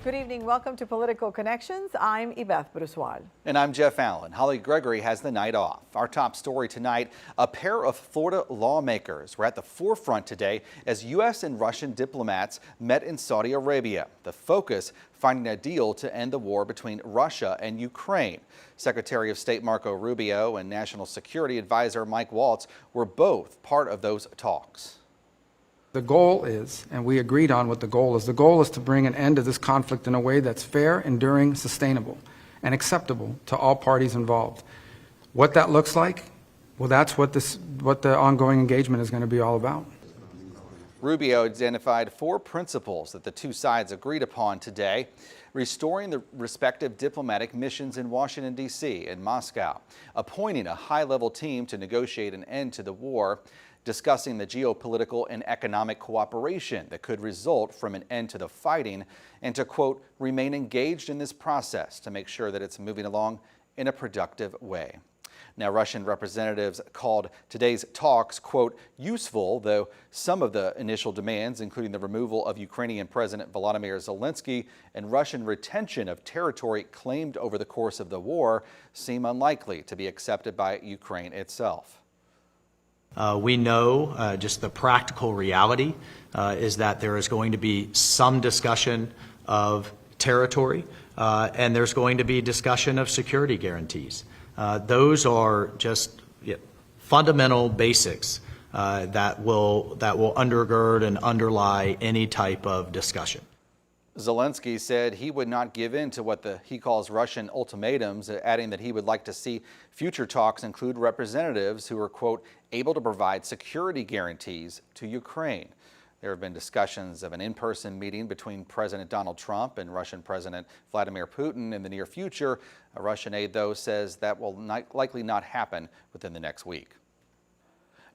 Good evening. Welcome to Political Connections. I'm Yvette Bruswal. And I'm Jeff Allen. Holly Gregory has the night off. Our top story tonight, a pair of Florida lawmakers were at the forefront today as U.S. and Russian diplomats met in Saudi Arabia. The focus, finding a deal to end the war between Russia and Ukraine. Secretary of State Marco Rubio and National Security Advisor Mike Waltz were both part of those talks. The goal is, and we agreed on what the goal is to bring an end to this conflict in a way that's fair, enduring, sustainable, and acceptable to all parties involved. What that looks like, well, that's what the ongoing engagement is going to be all about. Rubio identified 4 principles that the two sides agreed upon today: restoring the respective diplomatic missions in Washington, D.C. and Moscow, appointing a high-level team to negotiate an end to the war, discussing the geopolitical and economic cooperation that could result from an end to the fighting, and to, quote, remain engaged in this process to make sure that it's moving along in a productive way. Now, Russian representatives called today's talks, quote, useful, though some of the initial demands, including the removal of Ukrainian President Volodymyr Zelensky and Russian retention of territory claimed over the course of the war, seem unlikely to be accepted by Ukraine itself. We know just the practical reality is that there is going to be some discussion of territory and there's going to be discussion of security guarantees. Those are just fundamental basics that will undergird and underlie any type of discussion. Zelensky said he would not give in to what he calls Russian ultimatums, adding that he would like to see future talks include representatives who are, quote, able to provide security guarantees to Ukraine. There have been discussions of an in-person meeting between President Donald Trump and Russian President Vladimir Putin in the near future. A Russian aide, though, says that will likely not happen within the next week.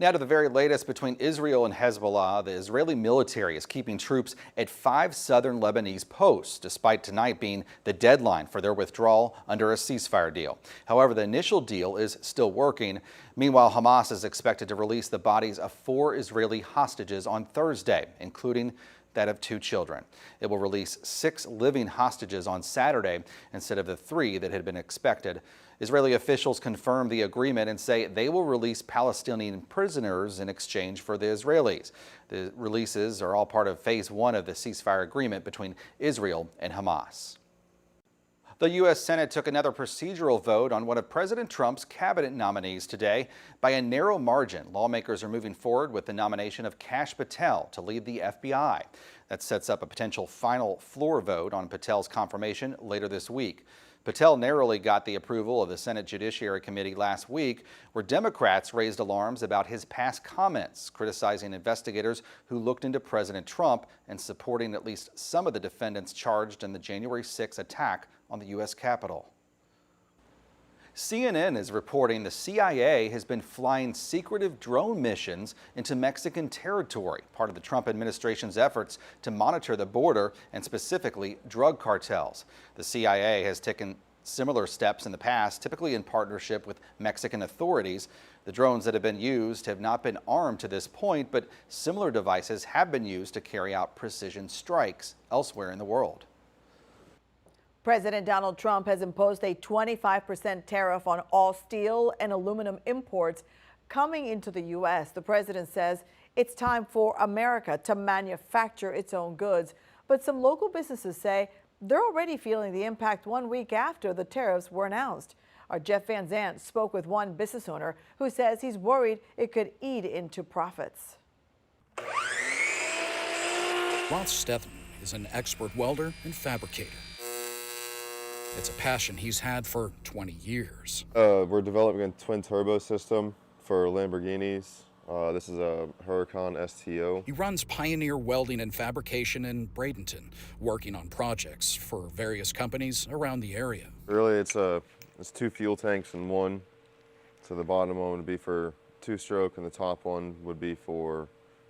Now to the very latest between Israel and Hezbollah. The Israeli military is keeping troops at 5 southern Lebanese posts, despite tonight being the deadline for their withdrawal under a ceasefire deal. However, the initial deal is still working. Meanwhile, Hamas is expected to release the bodies of 4 Israeli hostages on Thursday, including that of 2 children. It will release 6 living hostages on Saturday instead of the 3 that had been expected. Israeli officials confirm the agreement and say they will release Palestinian prisoners in exchange for the Israelis. The releases are all part of phase 1 of the ceasefire agreement between Israel and Hamas. The U.S. Senate took another procedural vote on one of President Trump's cabinet nominees today. By a narrow margin, lawmakers are moving forward with the nomination of Kash Patel to lead the FBI. That sets up a potential final floor vote on Patel's confirmation later this week. Patel narrowly got the approval of the Senate Judiciary Committee last week, where Democrats raised alarms about his past comments, criticizing investigators who looked into President Trump and supporting at least some of the defendants charged in the January 6 attack on the U.S. Capitol. CNN is reporting the CIA has been flying secretive drone missions into Mexican territory, part of the Trump administration's efforts to monitor the border and specifically drug cartels. The CIA has taken similar steps in the past, typically in partnership with Mexican authorities. The drones that have been used have not been armed to this point, but similar devices have been used to carry out precision strikes elsewhere in the world. President Donald Trump has imposed a 25% tariff on all steel and aluminum imports coming into the U.S. The president says it's time for America to manufacture its own goods. But some local businesses say they're already feeling the impact 1 week after the tariffs were announced. Our Jeff Van Zandt spoke with one business owner who says he's worried it could eat into profits. Roth Stethman is an expert welder and fabricator. It's a passion he's had for 20 years. We're developing a twin turbo system for Lamborghinis. This is a Huracan STO. He runs Pioneer Welding and Fabrication in Bradenton, working on projects for various companies around the area. Really, it's 2 fuel tanks in one. So the bottom one would be for 2-stroke and the top one would be for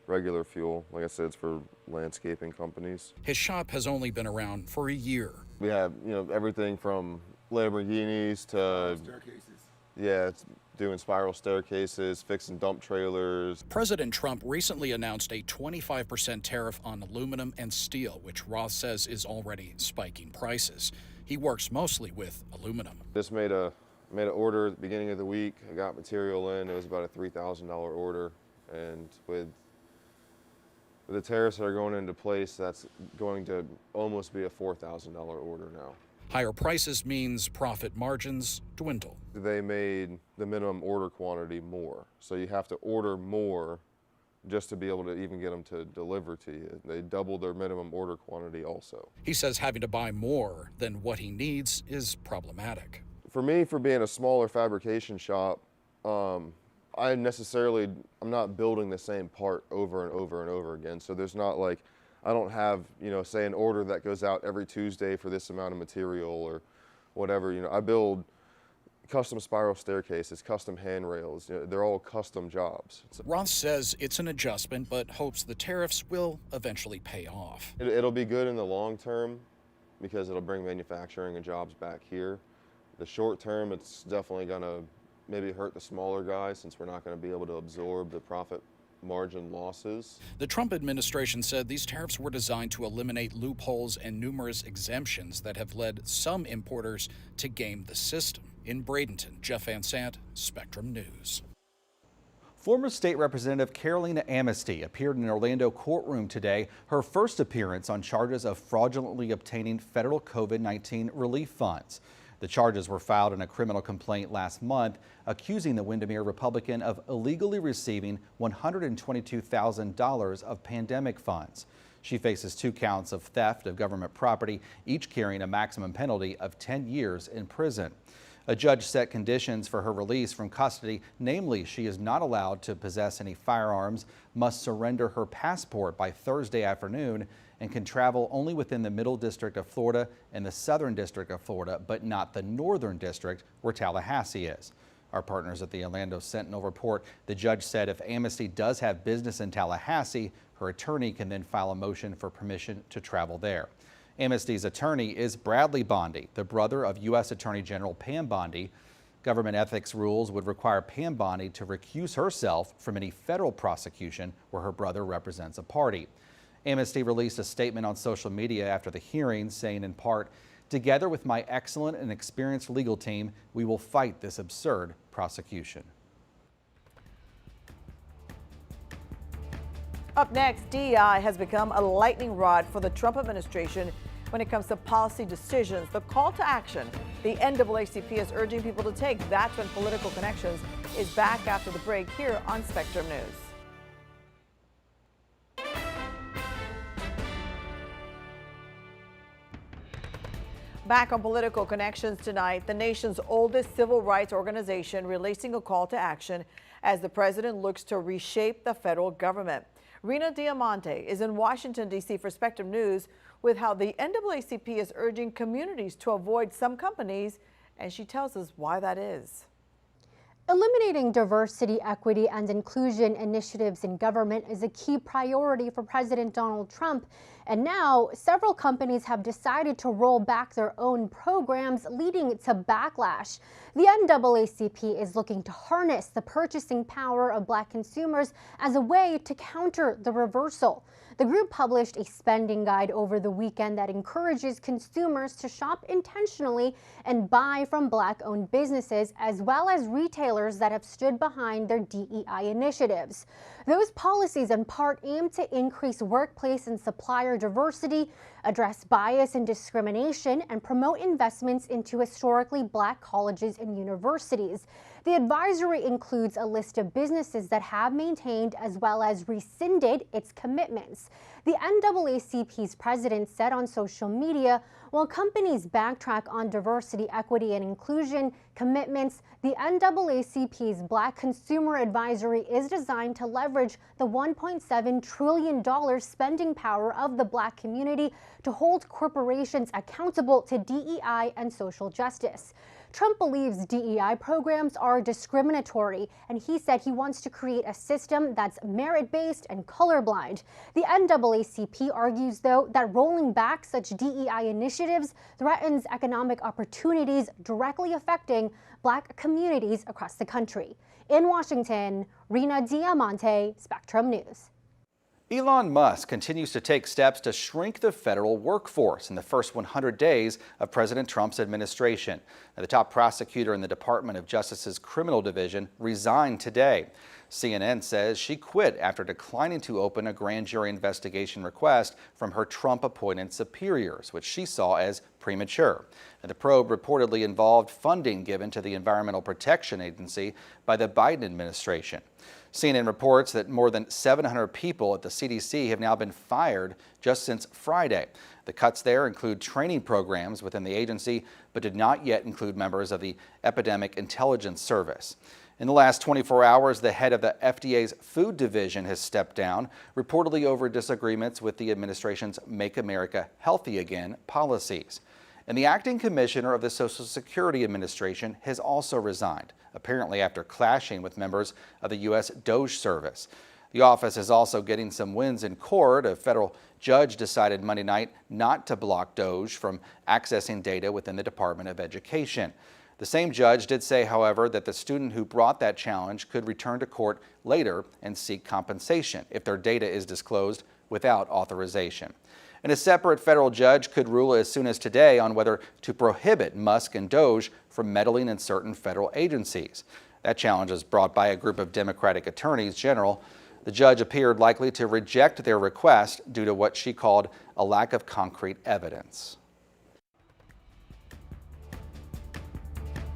regular fuel. Like I said, it's for landscaping companies. His shop has only been around for a year. We have, everything from Lamborghinis to staircases. Yeah, doing spiral staircases, fixing dump trailers. President Trump recently announced a 25% tariff on aluminum and steel, which Roth says is already spiking prices. He works mostly with aluminum. Just made an order at the beginning of the week. I got material in. It was about a $3,000 order, and with the tariffs that are going into place, that's going to almost be a $4,000 order now. Higher prices means profit margins dwindle. They made the minimum order quantity more, so you have to order more just to be able to even get them to deliver to you. They doubled their minimum order quantity also. He says having to buy more than what he needs is problematic. For me, for being a smaller fabrication shop, I'm not building the same part over and over and over again. So there's not like, I don't have, say an order that goes out every Tuesday for this amount of material or whatever. I build custom spiral staircases, custom handrails. They're all custom jobs. Roth says it's an adjustment, but hopes the tariffs will eventually pay off. It'll be good in the long term because it'll bring manufacturing and jobs back here. The short term, it's definitely going to maybe hurt the smaller guys since we're not going to be able to absorb the profit margin losses. The Trump administration said these tariffs were designed to eliminate loopholes and numerous exemptions that have led some importers to game the system. In Bradenton, Jeff Van Sant, Spectrum News. Former State Representative Carolina Amnesty appeared in an Orlando courtroom today, her first appearance on charges of fraudulently obtaining federal COVID-19 relief funds. The charges were filed in a criminal complaint last month, accusing the Windermere Republican of illegally receiving $122,000 of pandemic funds. She faces 2 counts of theft of government property, each carrying a maximum penalty of 10 years in prison. A judge set conditions for her release from custody, namely she is not allowed to possess any firearms, must surrender her passport by Thursday afternoon, and can travel only within the Middle District of Florida and the Southern District of Florida, but not the Northern District where Tallahassee is. Our partners at the Orlando Sentinel report, the judge said if Amnesty does have business in Tallahassee, her attorney can then file a motion for permission to travel there. Amnesty's attorney is Bradley Bondi, the brother of U.S. Attorney General Pam Bondi. Government ethics rules would require Pam Bondi to recuse herself from any federal prosecution where her brother represents a party. Amnesty released a statement on social media after the hearing, saying in part, "Together with my excellent and experienced legal team, we will fight this absurd prosecution." Up next, DEI has become a lightning rod for the Trump administration when it comes to policy decisions. The call to action the NAACP is urging people to take. That's when Political Connections is back after the break here on Spectrum News. Back on Political Connections tonight, the nation's oldest civil rights organization releasing a call to action as the president looks to reshape the federal government. Rena Diamante is in Washington, D.C. for Spectrum News with how the NAACP is urging communities to avoid some companies, and she tells us why that is. Eliminating diversity, equity, and inclusion initiatives in government is a key priority for President Donald Trump. And now, several companies have decided to roll back their own programs, leading to backlash. The NAACP is looking to harness the purchasing power of Black consumers as a way to counter the reversal. The group published a spending guide over the weekend that encourages consumers to shop intentionally and buy from Black-owned businesses, as well as retailers that have stood behind their DEI initiatives. Those policies in part aim to increase workplace and supplier diversity, address bias and discrimination, and promote investments into historically Black colleges and universities. The advisory includes a list of businesses that have maintained as well as rescinded its commitments. The NAACP's president said on social media, while companies backtrack on diversity, equity, and inclusion commitments, the NAACP's Black Consumer Advisory is designed to leverage the $1.7 trillion spending power of the Black community to hold corporations accountable to DEI and social justice. Trump believes DEI programs are discriminatory, and he said he wants to create a system that's merit-based and colorblind. The NAACP argues, though, that rolling back such DEI initiatives threatens economic opportunities directly affecting Black communities across the country. In Washington, Rena Diamante, Spectrum News. Elon Musk continues to take steps to shrink the federal workforce in the first 100 days of President Trump's administration. Now, the top prosecutor in the Department of Justice's Criminal Division resigned today. CNN says she quit after declining to open a grand jury investigation request from her Trump-appointed superiors, which she saw as premature. Now, the probe reportedly involved funding given to the Environmental Protection Agency by the Biden administration. CNN reports that more than 700 people at the CDC have now been fired just since Friday. The cuts there include training programs within the agency, but did not yet include members of the Epidemic Intelligence Service. In the last 24 hours, the head of the FDA's food division has stepped down, reportedly over disagreements with the administration's Make America Healthy Again policies. And the acting commissioner of the Social Security Administration has also resigned, apparently after clashing with members of the U.S. DOJ service. The office is also getting some wins in court. A federal judge decided Monday night not to block DOJ from accessing data within the Department of Education. The same judge did say, however, that the student who brought that challenge could return to court later and seek compensation if their data is disclosed without authorization. And a separate federal judge could rule as soon as today on whether to prohibit Musk and DOJ from meddling in certain federal agencies. That challenge is brought by a group of Democratic attorneys general. The judge appeared likely to reject their request due to what she called a lack of concrete evidence.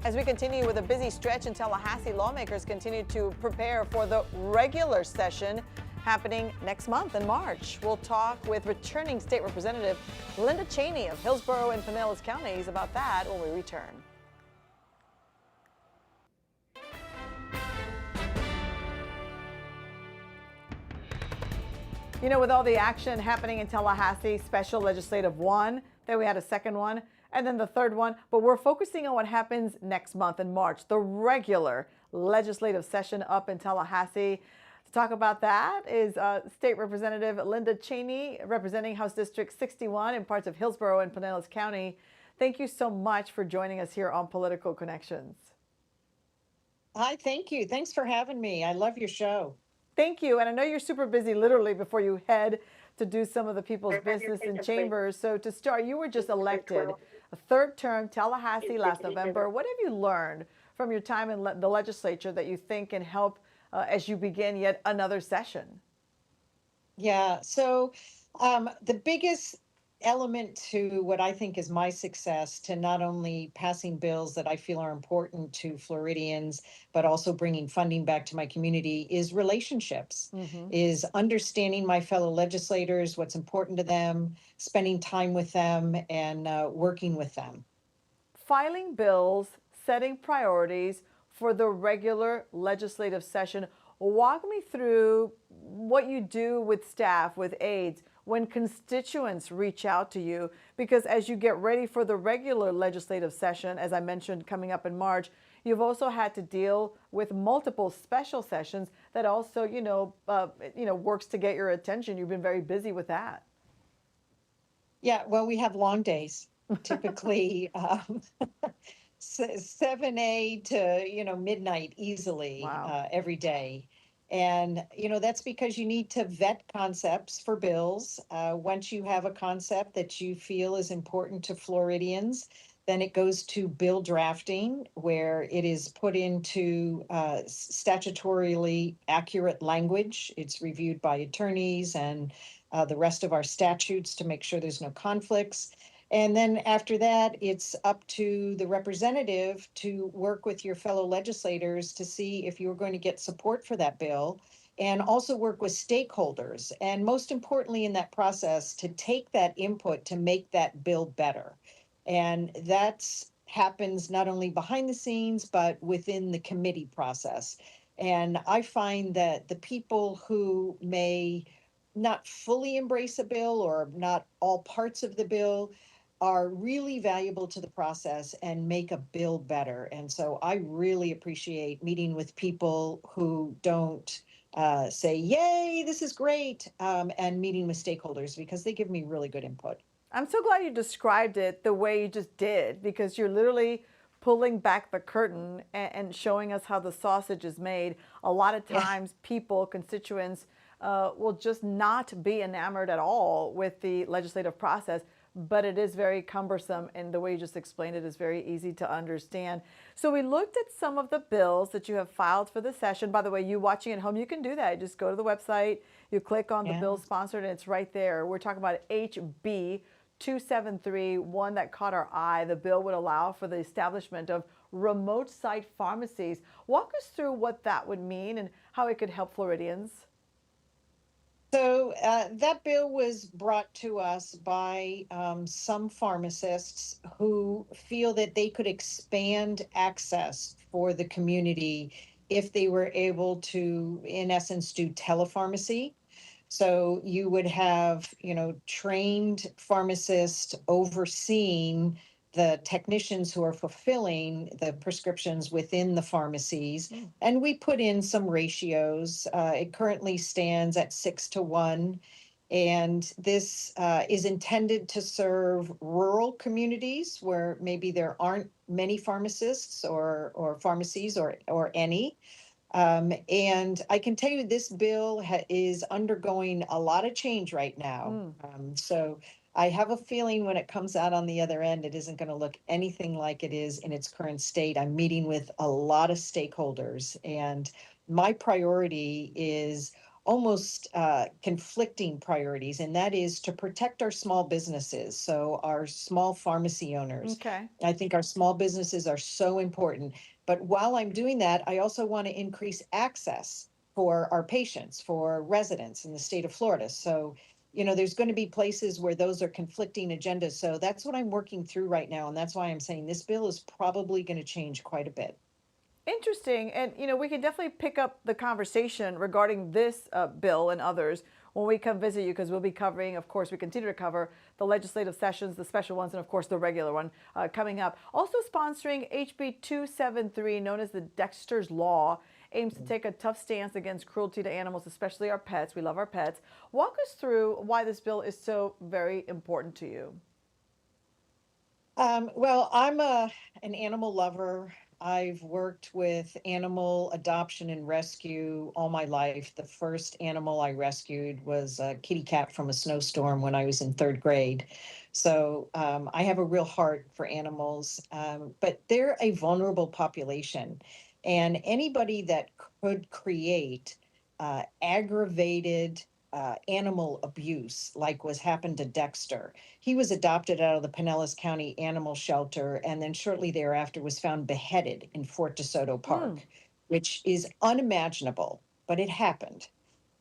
As we continue with a busy stretch in Tallahassee, lawmakers continue to prepare for the regular session happening next month in March. We'll talk with returning state representative Linda Cheney of Hillsborough and Pinellas counties about that when we return. You know, with all the action happening in Tallahassee, special legislative one, then we had a second one, and then the third one, but we're focusing on what happens next month in March, the regular legislative session up in Tallahassee. To talk about that is State Representative Linda Cheney, representing House District 61 in parts of Hillsborough and Pinellas County. Thank you so much for joining us here on Political Connections. Hi, thank you. Thanks for having me. I love your show. Thank you. And I know you're super busy literally before you head to do some of the people's business in chambers. So to start, you were just elected a third term Tallahassee last November. What have you learned from your time in the legislature that you think can help as you begin yet another session? Yeah, so the biggest element to what I think is my success to not only passing bills that I feel are important to Floridians, but also bringing funding back to my community is relationships, is understanding my fellow legislators, what's important to them, spending time with them, and working with them. Filing bills, setting priorities for the regular legislative session. Walk me through what you do with staff, with aides, when constituents reach out to you, because as you get ready for the regular legislative session, as I mentioned, coming up in March, you've also had to deal with multiple special sessions that also, works to get your attention. You've been very busy with that. Yeah, well, we have long days, typically 7 to midnight easily. Wow. Every day. And, that's because you need to vet concepts for bills. Once you have a concept that you feel is important to Floridians, then it goes to bill drafting, where it is put into statutorily accurate language. It's reviewed by attorneys and the rest of our statutes to make sure there's no conflicts. And then after that, it's up to the representative to work with your fellow legislators to see if you're going to get support for that bill, and also work with stakeholders. And most importantly in that process, to take that input to make that bill better. And that happens not only behind the scenes, but within the committee process. And I find that the people who may not fully embrace a bill or not all parts of the bill, are really valuable to the process and make a bill better. And so I really appreciate meeting with people who don't say, yay, this is great, and meeting with stakeholders because they give me really good input. I'm so glad you described it the way you just did, because you're literally pulling back the curtain and showing us how the sausage is made. A lot of Yeah. times, people, constituents, will just not be enamored at all with the legislative process, but it is very cumbersome, and the way you just explained it is very easy to understand. So we looked at some of the bills that you have filed for the session. By the way, you watching at home, you can do that. Just go to the website, you click on the Yeah. bill sponsored, and it's right there. We're talking about HB 273, one that caught our eye. The bill would allow for the establishment of remote site pharmacies. Walk us through what that would mean and how it could help Floridians. So that bill was brought to us by some pharmacists who feel that they could expand access for the community if they were able to, in essence, do telepharmacy. So you would have, trained pharmacists overseeing the technicians who are fulfilling the prescriptions within the pharmacies. And we put in some ratios. It currently stands at 6 to 1. And this is intended to serve rural communities where maybe there aren't many pharmacists or pharmacies or any. And I can tell you this bill is undergoing a lot of change right now. So I have a feeling when it comes out on the other end, it isn't going to look anything like it is in its current state. I'm meeting with a lot of stakeholders, and my priority is almost conflicting priorities, and that is to protect our small businesses. So our small pharmacy owners. Okay. I think our small businesses are so important. But while I'm doing that, I also want to increase access for our patients, for residents in the state of Florida. So, there's going to be places where those are conflicting agendas. So that's what I'm working through right now. And that's why I'm saying this bill is probably going to change quite a bit. Interesting. And, we can definitely pick up the conversation regarding this bill and others when we come visit you, because we'll be covering, of course, we continue to cover the legislative sessions, the special ones, and of course the regular one coming up. Also sponsoring HB 273, known as the Dexter's Law, aims to take a tough stance against cruelty to animals, especially our pets. We love our pets. Walk us through why this bill is so very important to you. Well, I'm an animal lover. I've worked with animal adoption and rescue all my life. The first animal I rescued was a kitty cat from a snowstorm when I was in 3rd grade. So I have a real heart for animals, but they're a vulnerable population. And anybody that could create aggravated animal abuse, like was happened to Dexter. He was adopted out of the Pinellas County Animal Shelter and then shortly thereafter was found beheaded in Fort DeSoto Park, which is unimaginable, but it happened.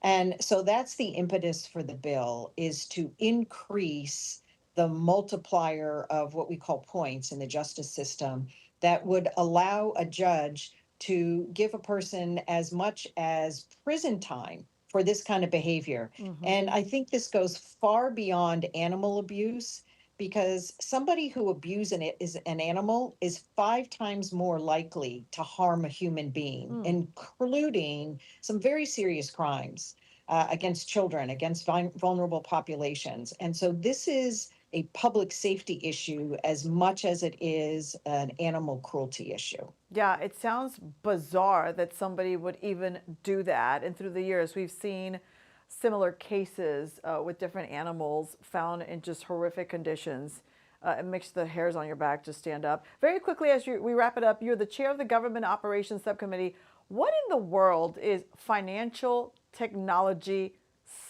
And so that's the impetus for the bill, is to increase the multiplier of what we call points in the justice system that would allow a judge to give a person as much as prison time for this kind of behavior. And I think this goes far beyond animal abuse, because somebody who abuses an animal is 5 times more likely to harm a human being, including some very serious crimes against children, against vulnerable populations. And so this is a public safety issue as much as it is an animal cruelty issue. Yeah, it sounds bizarre that somebody would even do that. And through the years, we've seen similar cases with different animals found in just horrific conditions. It makes the hairs on your back just stand up. Very quickly, as we wrap it up, you're the chair of the Government Operations Subcommittee. What in the world is financial technology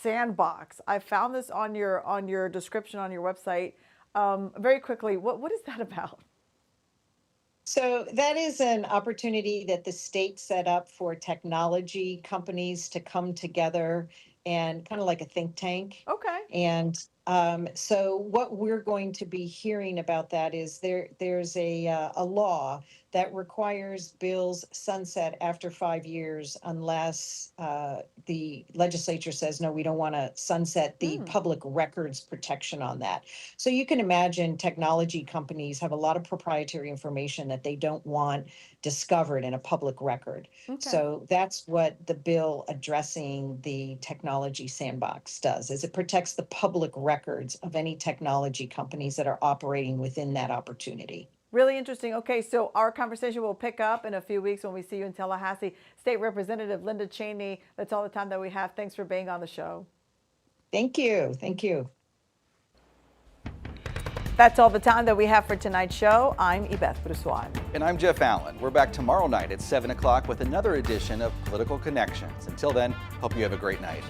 sandbox? I found this on your description on your website. Very quickly, what is that about? So that is an opportunity that the state set up for technology companies to come together and kind of like a think tank. Okay. And So what we're going to be hearing about that is there's a law that requires bills sunset after 5 years unless the legislature says, no, we don't want to sunset the public records protection on that. So you can imagine technology companies have a lot of proprietary information that they don't want discovered in a public record. So that's what the bill addressing the technology sandbox does, is it protects the public records of any technology companies that are operating within that opportunity. Really interesting. Okay, so our conversation will pick up in a few weeks when we see you in Tallahassee. State Representative Linda Cheney, that's all the time that we have. Thanks for being on the show. Thank you. Thank you. That's all the time that we have for tonight's show. I'm Yvette Broussard. And I'm Jeff Allen. We're back tomorrow night at 7 o'clock with another edition of Political Connections. Until then, hope you have a great night.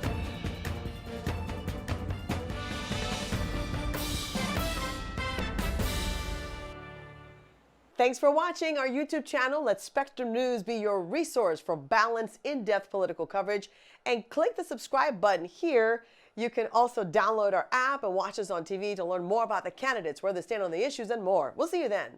Thanks for watching our YouTube channel. Let Spectrum News be your resource for balanced, in-depth political coverage. And click the subscribe button here. You can also download our app and watch us on TV to learn more about the candidates, where they stand on the issues, and more. We'll see you then.